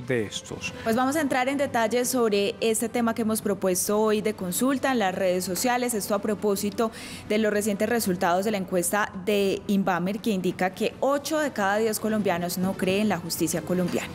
de estos. Pues vamos a entrar en detalles sobre este tema que hemos propuesto hoy de consulta en las redes sociales, esto a propósito de los recientes resultados de la encuesta de Inbamer, que indica que 8 de cada 10 colombianos no creen en la justicia colombiana.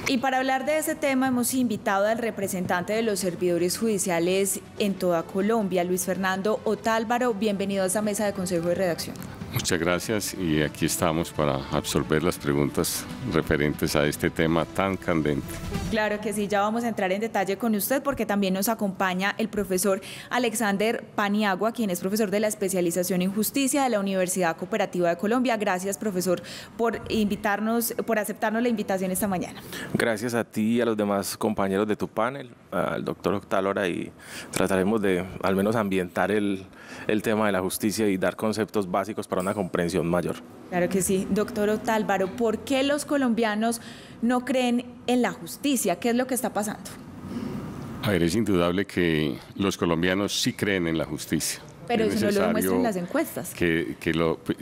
Y para hablar de ese tema hemos invitado al representante de los servidores judiciales en toda Colombia, Luis Fernando Otálvaro. Bienvenido a esta mesa de Consejo de Redacción. Muchas gracias y aquí estamos para absorber las preguntas referentes a este tema tan candente. Claro que sí, ya vamos a entrar en detalle con usted porque también nos acompaña el profesor Alexander Paniagua, quien es profesor de la especialización en justicia de la Universidad Cooperativa de Colombia. Gracias, profesor, por aceptarnos la invitación esta mañana. Gracias a ti y a los demás compañeros de tu panel, al doctor Otálvaro, y trataremos de al menos ambientar el tema de la justicia y dar conceptos básicos para una comprensión mayor. Claro que sí. Doctor Otálvaro, ¿por qué los colombianos no creen en la justicia? ¿Qué es lo que está pasando? A ver, es indudable que los colombianos sí creen en la justicia. Pero eso no lo demuestran las encuestas.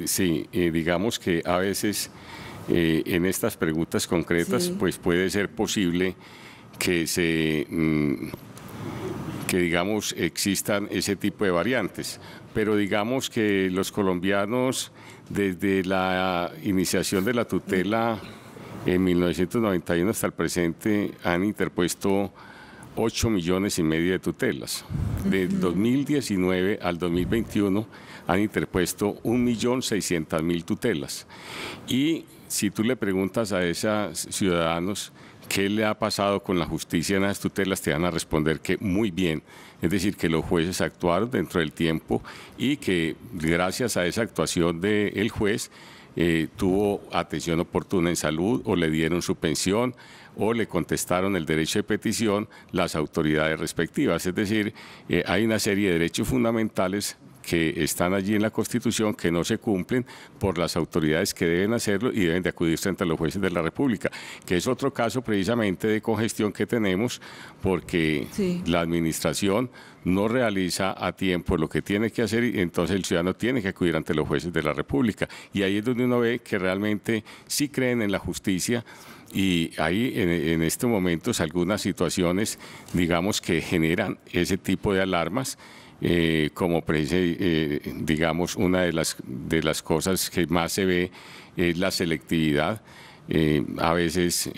Sí, digamos que a veces en estas preguntas concretas, sí, pues puede ser posible que digamos existan ese tipo de variantes, pero digamos que los colombianos desde la iniciación de la tutela en 1991 hasta el presente han interpuesto 8,5 millones de tutelas. De 2019 al 2021 han interpuesto 1,600,000 tutelas. Y si tú le preguntas a esos ciudadanos ¿qué le ha pasado con la justicia en las tutelas?, te van a responder que muy bien. Es decir, que los jueces actuaron dentro del tiempo y que gracias a esa actuación del juez tuvo atención oportuna en salud o le dieron su pensión o le contestaron el derecho de petición las autoridades respectivas. Es decir, hay una serie de derechos fundamentales que están allí en la Constitución que no se cumplen por las autoridades que deben hacerlo y deben de acudirse ante los jueces de la República, que es otro caso precisamente de congestión que tenemos porque sí, la administración no realiza a tiempo lo que tiene que hacer y entonces el ciudadano tiene que acudir ante los jueces de la República. Y ahí es donde uno ve que realmente sí creen en la justicia. Y hay en estos momentos algunas situaciones, digamos, que generan ese tipo de alarmas, como digamos una de las cosas que más se ve es la selectividad, a veces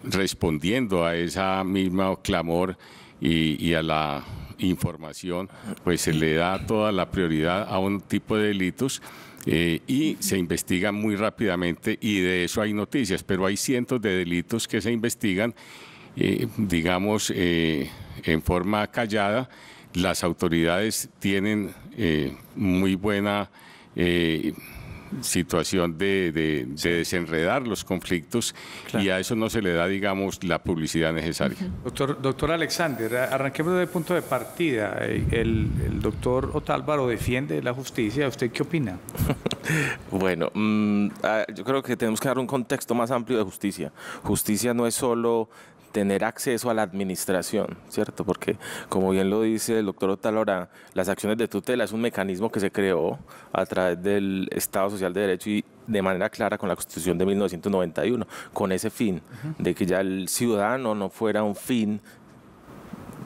respondiendo a esa misma clamor y a la información, pues se le da toda la prioridad a un tipo de delitos y se investigan muy rápidamente y de eso hay noticias, pero hay cientos de delitos que se investigan, digamos, en forma callada. Las autoridades tienen muy buena situación de desenredar los conflictos, claro, y a eso no se le da, digamos, la publicidad necesaria. Doctor Alexander, arranquemos desde el punto de partida. El doctor Otálvaro defiende la justicia. ¿Usted qué opina? Bueno, yo creo que tenemos que dar un contexto más amplio de justicia. Justicia no es solo tener acceso a la administración, ¿cierto? Porque, como bien lo dice el doctor Otálvaro, las acciones de tutela es un mecanismo que se creó a través del Estado Social de Derecho y de manera clara con la Constitución de 1991, con ese fin de que ya el ciudadano no fuera un fin,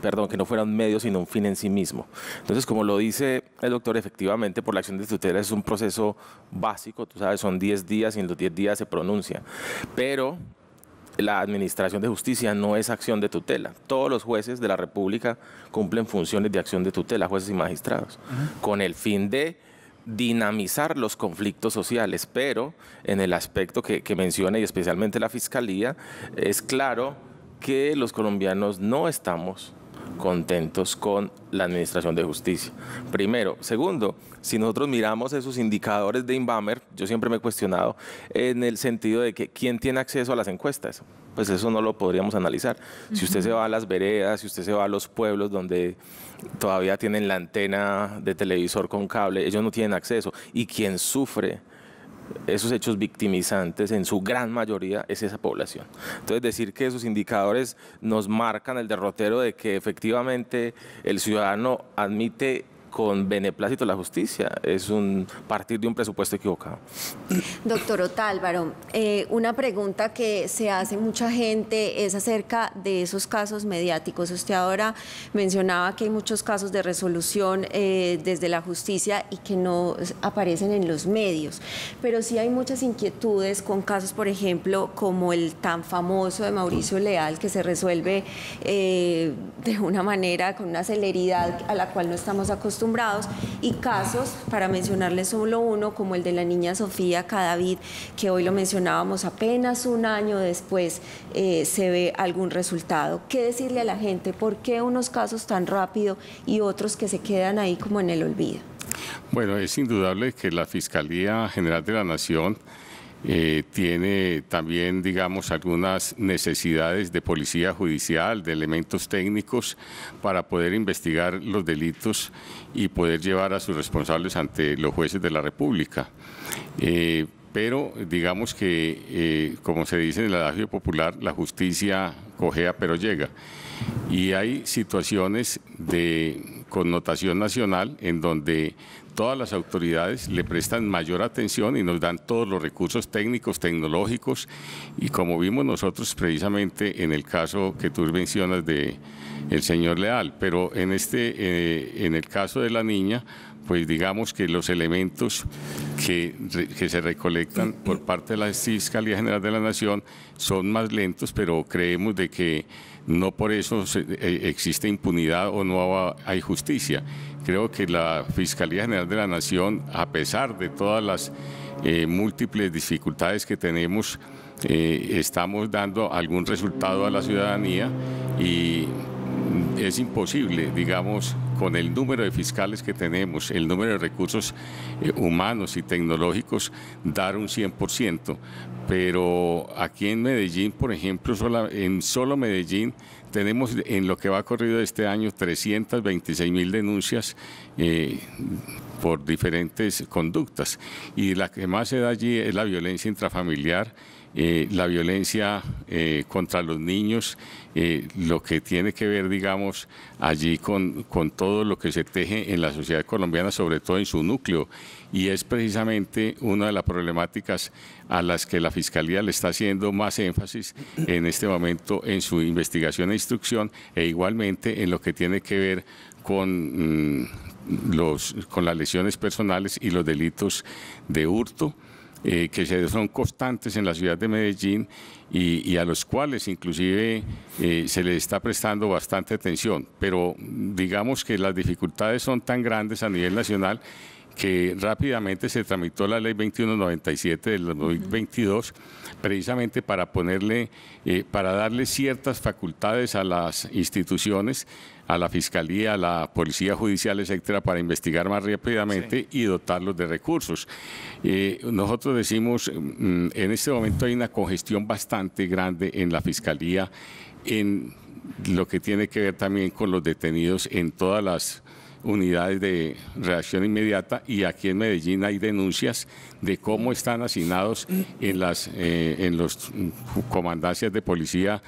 perdón, que no fuera un medio, sino un fin en sí mismo. Entonces, como lo dice el doctor, efectivamente, por la acción de tutela es un proceso básico, tú sabes, son 10 días y en los 10 días se pronuncia, pero la administración de justicia no es acción de tutela. Todos los jueces de la República cumplen funciones de acción de tutela, jueces y magistrados, con el fin de dinamizar los conflictos sociales, pero en el aspecto que menciona y especialmente la Fiscalía, es claro que los colombianos no estamos contentos con la administración de justicia. Primero. Segundo, si nosotros miramos esos indicadores de Inbamer, yo siempre me he cuestionado en el sentido de que ¿quién tiene acceso a las encuestas? Pues eso no lo podríamos analizar. Si usted se va a las veredas, si usted se va a los pueblos donde todavía tienen la antena de televisor con cable, ellos no tienen acceso. Y quien sufre esos hechos victimizantes en su gran mayoría es esa población. Entonces decir que esos indicadores nos marcan el derrotero de que efectivamente el ciudadano admite con beneplácito de la justicia es un partir de un presupuesto equivocado. Doctor Otálvaro, una pregunta que se hace mucha gente es acerca de esos casos mediáticos. Usted ahora mencionaba que hay muchos casos de resolución desde la justicia y que no aparecen en los medios, pero sí hay muchas inquietudes con casos, por ejemplo, como el tan famoso de Mauricio Leal, que se resuelve de una manera, con una celeridad a la cual no estamos acostumbrados, y casos, para mencionarles solo uno, como el de la niña Sofía Cadavid, que hoy lo mencionábamos, apenas un año después se ve algún resultado. ¿Qué decirle a la gente? ¿Por qué unos casos tan rápido y otros que se quedan ahí como en el olvido? Bueno, es indudable que la Fiscalía General de la Nación tiene también, digamos, algunas necesidades de policía judicial, de elementos técnicos para poder investigar los delitos y poder llevar a sus responsables ante los jueces de la República. Pero digamos que, como se dice en el adagio popular, la justicia cojea pero llega. Y hay situaciones de connotación nacional en donde todas las autoridades le prestan mayor atención y nos dan todos los recursos técnicos, tecnológicos, y como vimos nosotros precisamente en el caso que tú mencionas de el señor Leal, pero en el caso de la niña, pues digamos que los elementos que se recolectan por parte de la Fiscalía General de la Nación son más lentos, pero creemos de que no por eso existe impunidad o no hay justicia. Creo que la Fiscalía General de la Nación, a pesar de todas las múltiples dificultades que tenemos, estamos dando algún resultado a la ciudadanía, y es imposible, digamos, con el número de fiscales que tenemos, el número de recursos humanos y tecnológicos, dar un 100%. Pero aquí en Medellín, por ejemplo, en solo Medellín, tenemos en lo que va corrido este año 326.000 denuncias por diferentes conductas. Y la que más se da allí es la violencia intrafamiliar, la violencia contra los niños, lo que tiene que ver, digamos, allí con todo lo que se teje en la sociedad colombiana, sobre todo en su núcleo, y es precisamente una de las problemáticas a las que la Fiscalía le está haciendo más énfasis en este momento en su investigación e instrucción, e igualmente en lo que tiene que ver con las lesiones personales y los delitos de hurto, que son constantes en la ciudad de Medellín y a los cuales inclusive se les está prestando bastante atención. Pero digamos que las dificultades son tan grandes a nivel nacional que rápidamente se tramitó la ley 2197 del 2022, precisamente para darle ciertas facultades a las instituciones, a la Fiscalía, a la Policía Judicial, etcétera, para investigar más rápidamente y dotarlos de recursos. Nosotros decimos, en este momento hay una congestión bastante grande en la Fiscalía, en lo que tiene que ver también con los detenidos en todas las unidades de reacción inmediata, y aquí en Medellín hay denuncias de cómo están hacinados en los comandancias de policía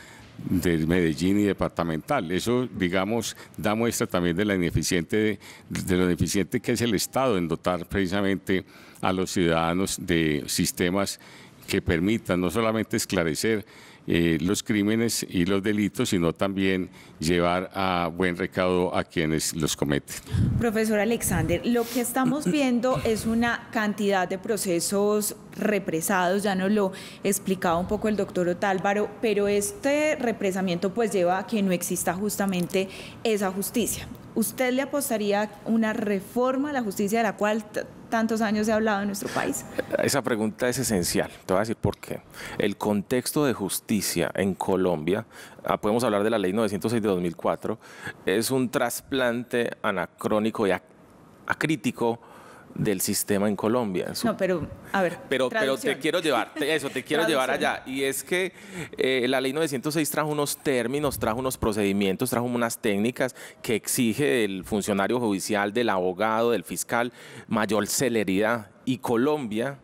de Medellín y departamental. Eso, digamos, da muestra también de lo ineficiente que es el Estado en dotar precisamente a los ciudadanos de sistemas que permitan no solamente esclarecer los crímenes y los delitos, sino también llevar a buen recaudo a quienes los cometen. Profesor Alexander, lo que estamos viendo es una cantidad de procesos represados, ya nos lo explicaba un poco el doctor Otálvaro, pero este represamiento pues lleva a que no exista justamente esa justicia. ¿Usted le apostaría a una reforma a la justicia de la cual tantos años se ha hablado en nuestro país? Esa pregunta es esencial. Te voy a decir por qué. El contexto de justicia en Colombia, podemos hablar de la Ley 906 de 2004, es un trasplante anacrónico y acrítico del sistema en Colombia. No, pero, a ver, pero te quiero llevar, llevar allá. Y es que la ley 906 trajo unos términos, trajo unos procedimientos, trajo unas técnicas que exige del funcionario judicial, del abogado, del fiscal, mayor celeridad. Y Colombia,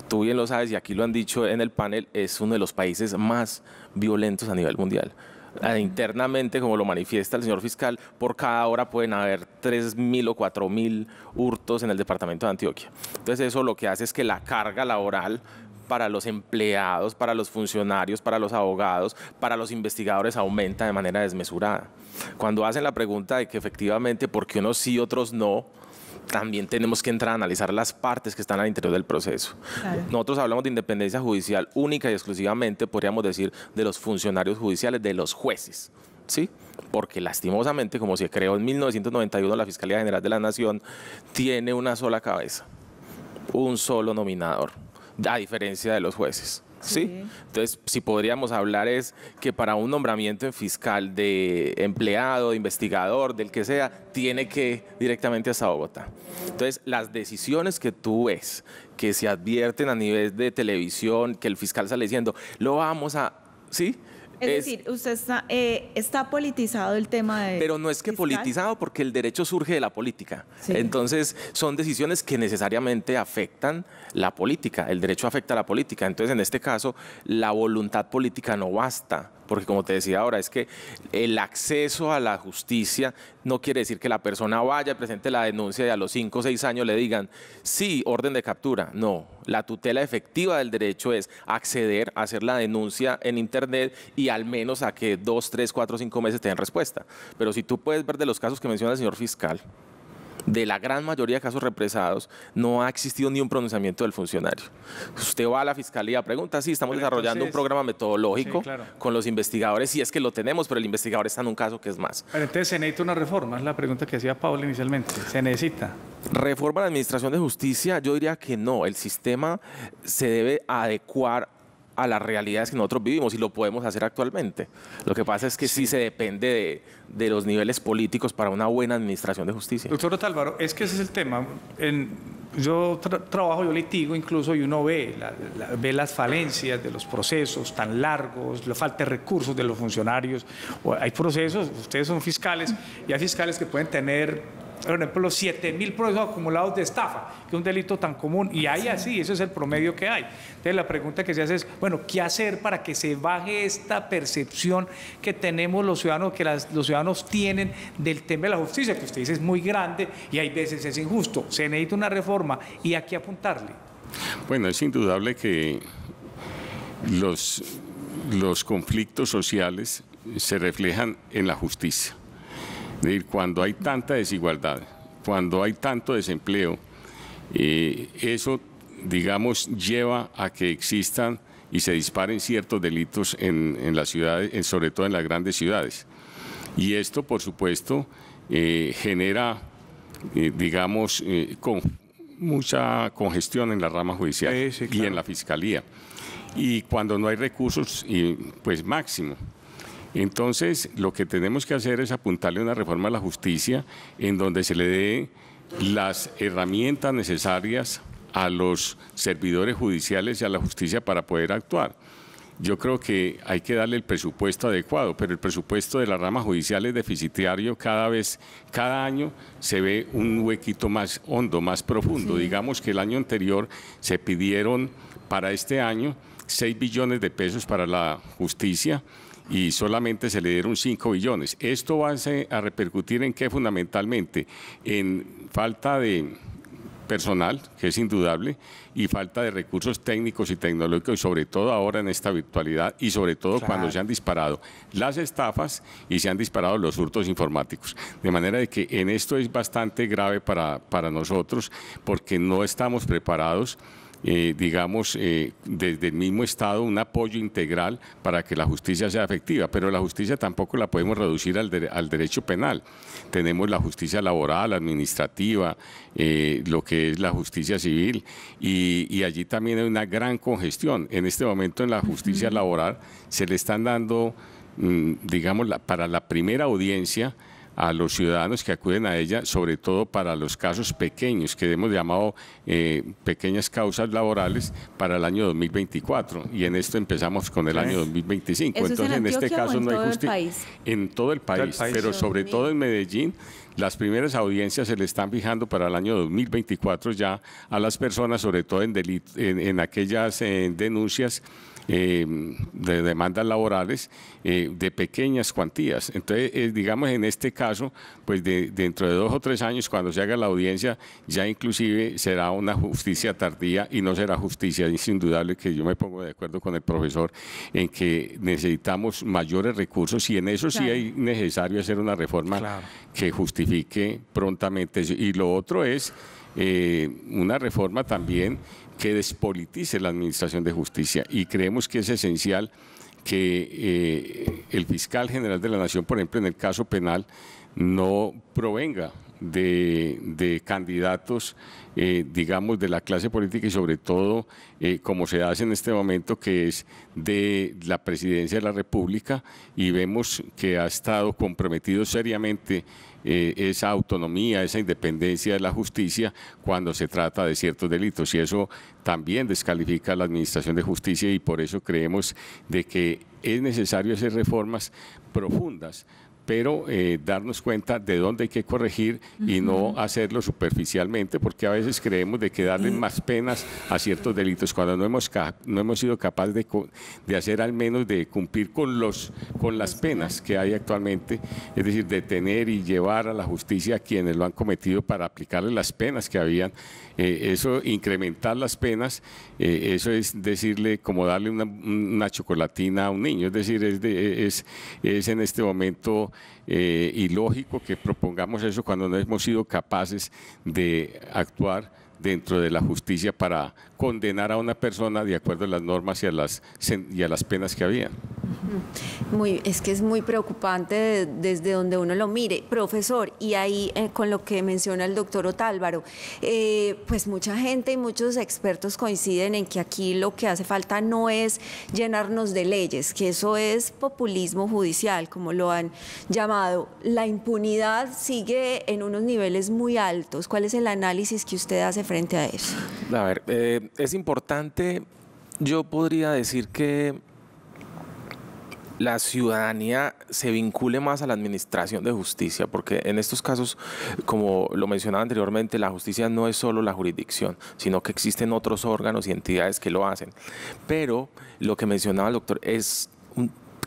tú bien lo sabes y aquí lo han dicho en el panel, es uno de los países más violentos a nivel mundial. Internamente, como lo manifiesta el señor fiscal, por cada hora pueden haber 3.000 o 4.000 hurtos en el departamento de Antioquia. Entonces eso lo que hace es que la carga laboral para los empleados, para los funcionarios, para los abogados, para los investigadores aumenta de manera desmesurada. Cuando hacen la pregunta de que efectivamente por qué unos sí, otros no, también tenemos que entrar a analizar las partes que están al interior del proceso. Claro. Nosotros hablamos de independencia judicial única y exclusivamente, podríamos decir, de los funcionarios judiciales, de los jueces, ¿sí? Porque lastimosamente, como se creó en 1991, la Fiscalía General de la Nación tiene una sola cabeza, un solo nominador, a diferencia de los jueces. ¿Sí? Entonces, si podríamos hablar es que para un nombramiento en fiscal de empleado, de investigador, del que sea, tiene que directamente hasta Bogotá. Entonces, las decisiones que tú ves, que se advierten a nivel de televisión, que el fiscal sale diciendo, lo vamos a... ¿Sí? Es decir, usted está politizado el tema de... Pero no es que fiscal. Politizado, porque el derecho surge de la política. Sí. Entonces, son decisiones que necesariamente afectan la política. El derecho afecta a la política. Entonces, en este caso, la voluntad política no basta. Porque, como te decía ahora, es que el acceso a la justicia no quiere decir que la persona vaya, presente la denuncia y a los 5 o 6 años le digan, sí, orden de captura. No, la tutela efectiva del derecho es acceder a hacer la denuncia en Internet y al menos a que 2, 3, 4, 5 meses te den respuesta. Pero si tú puedes ver de los casos que menciona el señor fiscal, de la gran mayoría de casos represados, no ha existido ni un pronunciamiento del funcionario. Usted va a la fiscalía, pregunta, sí, estamos desarrollando un programa metodológico con los investigadores, sí es que lo tenemos, pero el investigador está en un caso que es más. Pero entonces se necesita una reforma, es la pregunta que hacía Paula inicialmente, ¿se necesita? Reforma a la Administración de Justicia, yo diría que no, el sistema se debe adecuar a las realidades que nosotros vivimos y lo podemos hacer actualmente. Lo que pasa es que sí se depende de los niveles políticos para una buena administración de justicia. Doctor Otálvaro, es que ese es el tema. Yo trabajo, yo litigo incluso y uno ve las falencias de los procesos tan largos, la falta de recursos de los funcionarios. Hay procesos, ustedes son fiscales y hay fiscales que pueden tener, por ejemplo, los 7.000 procesos acumulados de estafa, que es un delito tan común, y hay así, eso es el promedio que hay. Entonces la pregunta que se hace es, bueno, ¿qué hacer para que se baje esta percepción que tenemos los ciudadanos, que los ciudadanos tienen del tema de la justicia, que usted dice es muy grande y hay veces es injusto? Se necesita una reforma y a qué apuntarle. Bueno, es indudable que los conflictos sociales se reflejan en la justicia. Es decir, cuando hay tanta desigualdad, cuando hay tanto desempleo, eso, digamos, lleva a que existan y se disparen ciertos delitos en las ciudades, sobre todo en las grandes ciudades. Y esto, por supuesto, genera, digamos, mucha congestión en la rama judicial y en la fiscalía. Y cuando no hay recursos, pues máximo. Entonces, lo que tenemos que hacer es apuntarle una reforma a la justicia en donde se le dé las herramientas necesarias a los servidores judiciales y a la justicia para poder actuar. Yo creo que hay que darle el presupuesto adecuado, pero el presupuesto de la rama judicial es deficitario cada año se ve un huequito más hondo, más profundo. Sí. Digamos que el año anterior se pidieron para este año 6 billones de pesos para la justicia, y solamente se le dieron 5 billones. Esto va a repercutir en qué fundamentalmente, en falta de personal, que es indudable, y falta de recursos técnicos y tecnológicos, y sobre todo ahora en esta virtualidad, y sobre todo cuando se han disparado las estafas y se han disparado los hurtos informáticos. De manera de que en esto es bastante grave para nosotros, porque no estamos preparados. Digamos, desde el mismo Estado, un apoyo integral para que la justicia sea efectiva, pero la justicia tampoco la podemos reducir al derecho penal. Tenemos la justicia laboral, administrativa, lo que es la justicia civil, y allí también hay una gran congestión. En este momento en la justicia laboral se le están dando, digamos, para la primera audiencia a los ciudadanos que acuden a ella, sobre todo para los casos pequeños, que hemos llamado pequeñas causas laborales, para el año 2024, y en esto empezamos con el año 2025. Entonces, en este caso no hay justicia. En todo el país, pero sobre todo en Medellín, las primeras audiencias se le están fijando para el año 2024 ya a las personas, sobre todo en aquellas denuncias de demandas laborales de pequeñas cuantías. Entonces, digamos, en este caso, pues dentro de 2 o 3 años, cuando se haga la audiencia, ya inclusive será una justicia tardía y no será justicia. Es indudable que yo me pongo de acuerdo con el profesor en que necesitamos mayores recursos y en eso sí es necesario hacer una reforma que justifique prontamente eso. Y lo otro es una reforma también que despolitice la administración de justicia, y creemos que es esencial que el fiscal general de la Nación, por ejemplo, en el caso penal, no provenga de candidatos, digamos, de la clase política y sobre todo, como se hace en este momento, que es de la presidencia de la República, y vemos que ha estado comprometido seriamente esa autonomía, esa independencia de la justicia cuando se trata de ciertos delitos, y eso también descalifica a la administración de justicia, y por eso creemos de que es necesario hacer reformas profundas, pero darnos cuenta de dónde hay que corregir y no hacerlo superficialmente, porque a veces creemos de que darle más penas a ciertos delitos cuando no hemos sido capaces de hacer, al menos de cumplir con las penas que hay actualmente, es decir, detener y llevar a la justicia a quienes lo han cometido para aplicarles las penas que habían. Eso, incrementar las penas, eso es decirle como darle una chocolatina a un niño, es decir, es en este momento ilógico que propongamos eso cuando no hemos sido capaces de actuar dentro de la justicia para condenar a una persona de acuerdo a las normas y a las penas que había. Es que es muy preocupante desde donde uno lo mire. Profesor, y ahí con lo que menciona el doctor Otálvaro, pues mucha gente y muchos expertos coinciden en que aquí lo que hace falta no es llenarnos de leyes, que eso es populismo judicial, como lo han llamado. La impunidad sigue en unos niveles muy altos. ¿Cuál es el análisis que usted hace frente a eso? A ver, es importante, yo podría decir que la ciudadanía se vincule más a la administración de justicia, porque en estos casos, como lo mencionaba anteriormente, la justicia no es solo la jurisdicción, sino que existen otros órganos y entidades que lo hacen. Pero lo que mencionaba el doctor es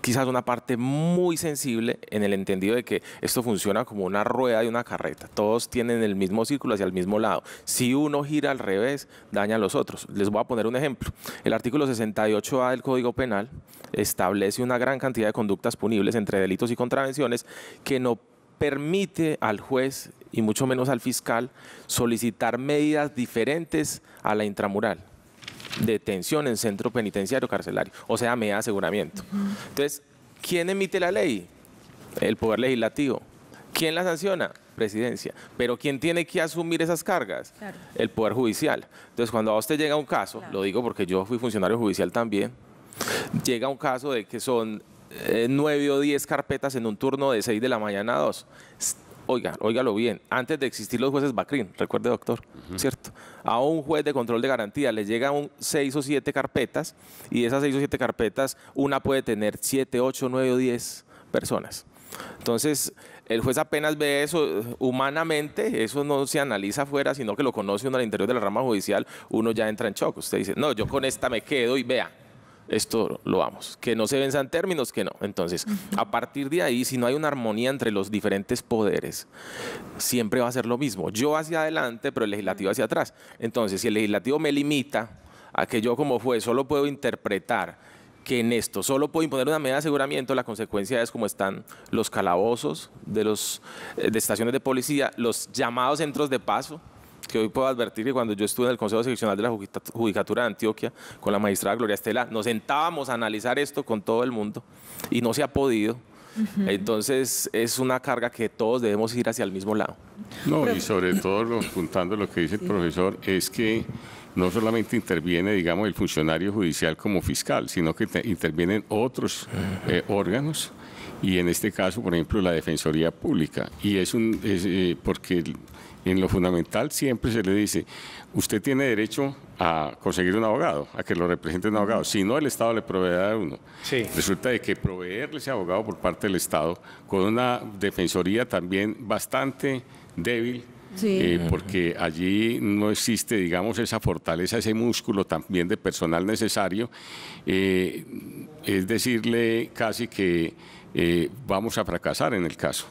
quizás una parte muy sensible en el entendido de que esto funciona como una rueda de una carreta. Todos tienen el mismo círculo hacia el mismo lado. Si uno gira al revés, daña a los otros. Les voy a poner un ejemplo. El artículo 68A del Código Penal establece una gran cantidad de conductas punibles entre delitos y contravenciones que no permite al juez y mucho menos al fiscal solicitar medidas diferentes a la intramural. Detención en centro penitenciario carcelario, o sea, medida de aseguramiento. Entonces, ¿quién emite la ley? El Poder Legislativo. ¿Quién la sanciona? Presidencia. Pero ¿quién tiene que asumir esas cargas? Claro. El Poder Judicial. Entonces, cuando a usted llega un caso, lo digo porque yo fui funcionario judicial también, llega un caso de que son 9 o 10 carpetas en un turno de 6 de la mañana a 2. Óigalo bien, antes de existir los jueces BACRIN, recuerde, doctor, ¿cierto? A un juez de control de garantía le llegan 6 o 7 carpetas, y de esas 6 o 7 carpetas una puede tener 7, 8, 9 o 10 personas. Entonces, el juez apenas ve eso humanamente, eso no se analiza afuera, sino que lo conoce uno al interior de la rama judicial, uno ya entra en shock. Usted dice, no, yo con esta me quedo y vea. Esto lo vamos, que no se venzan términos, que no. Entonces, a partir de ahí, si no hay una armonía entre los diferentes poderes, siempre va a ser lo mismo. Yo hacia adelante, pero el legislativo hacia atrás. Entonces, si el legislativo me limita a que yo como juez solo puedo interpretar que en esto solo puedo imponer una medida de aseguramiento, la consecuencia es como están los calabozos de estaciones de policía, los llamados centros de paso, que hoy puedo advertir que cuando yo estuve en el Consejo Seccional de la Judicatura de Antioquia con la magistrada Gloria Estela, nos sentábamos a analizar esto con todo el mundo y no se ha podido. Entonces es una carga que todos debemos ir hacia el mismo lado. No, y sobre todo, apuntando lo que dice el profesor, es que no solamente interviene, digamos, el funcionario judicial como fiscal, sino que intervienen otros órganos, y en este caso, por ejemplo, la Defensoría Pública, y porque en lo fundamental siempre se le dice, usted tiene derecho a conseguir un abogado, a que lo represente un abogado, si no el Estado le proveerá a uno. Sí. Resulta de que proveerle ese abogado por parte del Estado, con una defensoría también bastante débil, Sí. Porque allí no existe, digamos, esa fortaleza, ese músculo también de personal necesario. Es decirle casi que vamos a fracasar en el caso.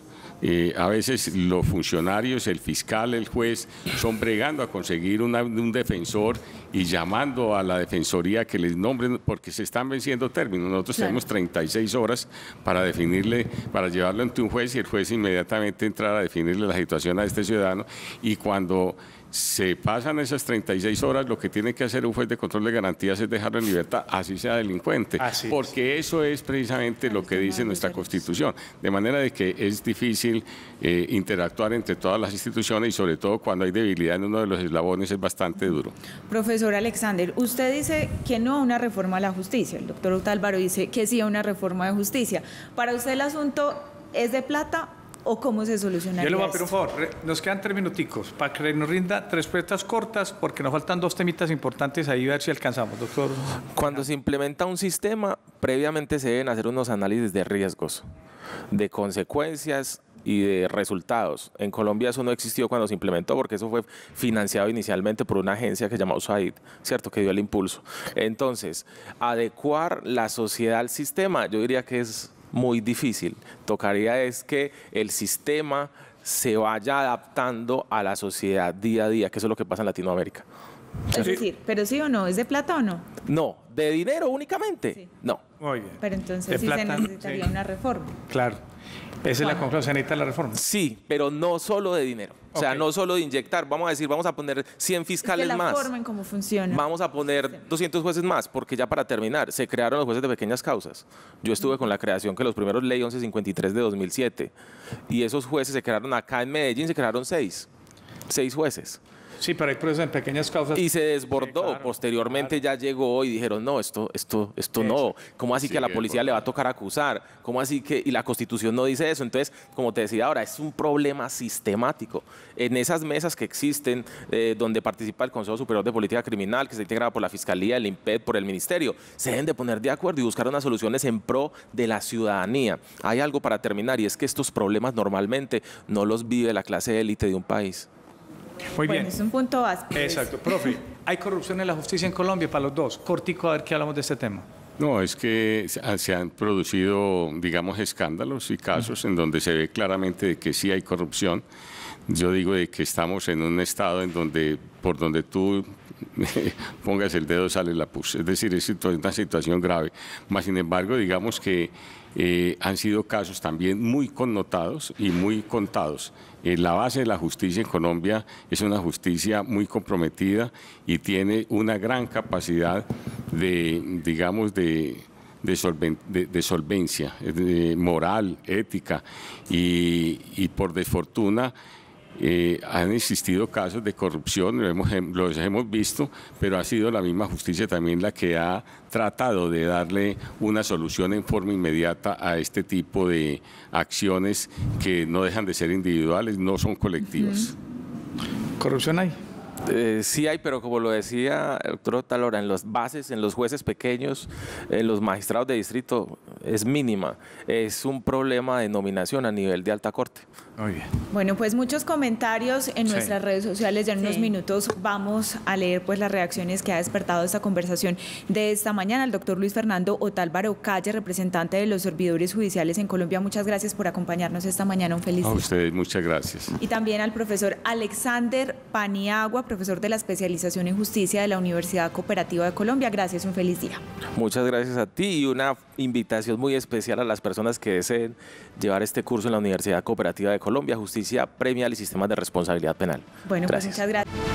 A veces los funcionarios, el fiscal, el juez, son bregando a conseguir un defensor y llamando a la defensoría que les nombren, porque se están venciendo términos. Nosotros tenemos 36 horas para definirle, para llevarlo ante un juez y el juez inmediatamente entrar a definirle la situación a este ciudadano. Y cuando se pasan esas 36 horas, lo que tiene que hacer un juez de control de garantías es dejarlo en libertad, así sea delincuente, porque eso es precisamente lo que dice nuestra Constitución, de manera de que es difícil interactuar entre todas las instituciones y sobre todo cuando hay debilidad en uno de los eslabones es bastante duro. Profesor Alexander, usted dice que no a una reforma a la justicia, el doctor Otálvaro dice que sí a una reforma de justicia. ¿Para usted el asunto es de plata o cómo se solucionaría? Yo le voy a pedir un favor, nos quedan 3 minuticos para que nos rinda 3 preguntas cortas porque nos faltan 2 temitas importantes ahí, a ver si alcanzamos, doctor. Cuando se implementa un sistema, previamente se deben hacer unos análisis de riesgos, de consecuencias y de resultados. En Colombia eso no existió cuando se implementó porque eso fue financiado inicialmente por una agencia que se llama USAID, ¿cierto?, que dio el impulso. Entonces, adecuar la sociedad al sistema, yo diría que es muy difícil. Tocaría es que el sistema se vaya adaptando a la sociedad día a día, que eso es lo que pasa en Latinoamérica. Es decir, ¿pero sí o no? ¿Es de plata o no? No, ¿de dinero únicamente? Sí. No. Muy bien. Pero entonces sí se necesitaría una reforma. Claro. Esa es la conclusión, se necesita la reforma. Sí, pero no solo de dinero. O sea, no solo de inyectar, vamos a decir, vamos a poner 100 fiscales más. La forma en cómo funciona. Vamos a poner 200 jueces más, porque ya para terminar, se crearon los jueces de pequeñas causas. Yo estuve con la creación que los primeros Ley 1153 de 2007, y esos jueces se crearon acá en Medellín, se crearon 6 jueces. Sí, pero hay procesos en pequeñas causas. Y se desbordó. Sí, claro, posteriormente ya llegó y dijeron, no, esto no. ¿Cómo así que a la policía le va a tocar acusar? ¿Cómo así que? Y la Constitución no dice eso. Entonces, como te decía ahora, es un problema sistemático. En esas mesas que existen, donde participa el Consejo Superior de Política Criminal, que se integra por la Fiscalía, el INPED, por el Ministerio, se deben de poner de acuerdo y buscar unas soluciones en pro de la ciudadanía. Hay algo para terminar, y es que estos problemas normalmente no los vive la clase élite de un país. Muy bien. Bueno, es un punto básico. Exacto. Profe, ¿hay corrupción en la justicia en Colombia? Para los dos. Cortico, a ver qué hablamos de este tema. No, es que se han producido, digamos, escándalos y casos en donde se ve claramente de que sí hay corrupción. Yo digo de que estamos en un estado en donde, por donde tú pongas el dedo sale la pus. Es decir, es una situación grave. Mas, sin embargo, digamos que han sido casos también muy connotados y muy contados. La base de la justicia en Colombia es una justicia muy comprometida y tiene una gran capacidad de, digamos, de solvencia moral, ética, y por desfortuna han existido casos de corrupción, los hemos visto, pero ha sido la misma justicia también la que ha tratado de darle una solución en forma inmediata a este tipo de acciones que no dejan de ser individuales, no son colectivas. ¿Corrupción hay? Sí hay, pero como lo decía el doctor Otálvaro, en las bases, en los jueces pequeños, en los magistrados de distrito, es mínima. Es un problema de nominación a nivel de alta corte. Muy bien. Bueno, pues muchos comentarios en nuestras redes sociales. Ya en unos minutos vamos a leer pues las reacciones que ha despertado esta conversación de esta mañana. El doctor Luis Fernando Otálvaro Calle, representante de los servidores judiciales en Colombia, muchas gracias por acompañarnos esta mañana. Un feliz día. A ustedes, muchas gracias. Y también al profesor Alexander Paniagua, profesor de la especialización en justicia de la Universidad Cooperativa de Colombia. Gracias, un feliz día. Muchas gracias a ti, y una invitación muy especial a las personas que deseen llevar este curso en la Universidad Cooperativa de Colombia, Justicia Premial y Sistemas de Responsabilidad Penal. Bueno, gracias. Pues muchas gracias.